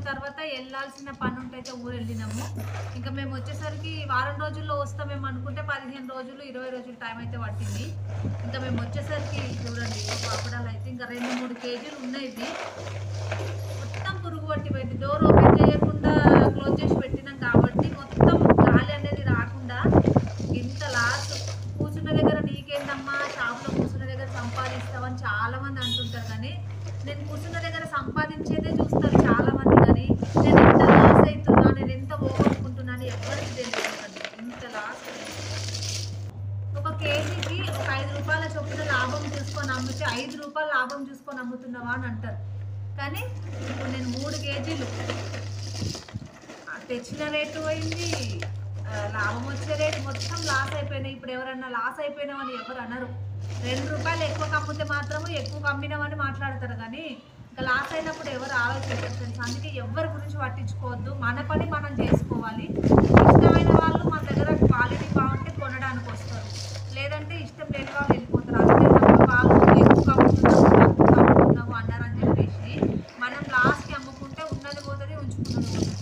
తర్వాత వెళ్ళాల్సిన పని ఉంటే అయితే ఊరు వెళ్ళినాము. ఇంకా మేము వచ్చేసరికి వారం రోజుల్లో వస్తామేమో అనుకుంటే 15 రోజులు 20 రోజులు టైం అయితే పట్టింది. ఇంకా మేము వచ్చేసరికి చూడండి పాపడాలు అయితే ఇంకా 2-3 కేజీలు ఉన్నాయి. ఇవి మొత్తం పురుగు పట్టిపోయింది. డోర్ ఓపెన్ చేయకుండా క్లోజ్ చేసి పెట్టినాం కాబట్టి మొత్తం గాలి అనేది రాకుండా ఇంత లాస్. కూర్చున్న దగ్గర నీకేందమ్మా షాప్లో కూర్చున్న దగ్గర సంపాదిస్తామని చాలామంది అంటుంటారు, కానీ నేను కూర్చున్న దగ్గర సంపాదించేదే చూస్తారు చాలామంది. కానీ నేను ఎంత లాస్ అవుతున్నా, నేను ఎంత పోగొట్టుకుంటున్నా అని ఎవరికి తెలియదు. ఇంత లాస్. ఒక కేజీకి ఒక 5 రూపాయల చొప్పున లాభం చూసుకొని అమ్మితే 5 రూపాయలు లాభం చూసుకొని అమ్ముతున్నావా అని అంటారు. కానీ ఇప్పుడు నేను 3 కేజీలు తెచ్చిన రేటు పోయింది, లాభం వచ్చే రేటు మొత్తం లాస్ అయిపోయినాయి. ఇప్పుడు ఎవరన్నా లాస్ అయిపోయినామని ఎవరు అనరు. 2 రూపాయలు ఎక్కువ అమ్మితే మాత్రము ఎక్కువ అమ్మినామని మాట్లాడతారు, కానీ ఇంకా లాస్ అయినప్పుడు ఎవరు ఆలోచించారు ఫ్రెండ్స్. అందుకే ఎవరి గురించి పట్టించుకోవద్దు, మన పని మనం చేసుకోవాలి. ఇష్టమైన వాళ్ళు మన దగ్గర క్వాలిటీ బాగుంటే కొనడానికి వస్తారు, లేదంటే ఇష్టం లేని వాళ్ళు వెళ్ళిపోతారు. అంతే తప్ప వాళ్ళు ఎక్కువ అమ్ముతున్నాము అన్నారని చెప్పేసి మనం లాస్ట్కి అమ్ముకుంటే ఉన్నది పోతుంది, ఉంచుకున్నది పోతుంది.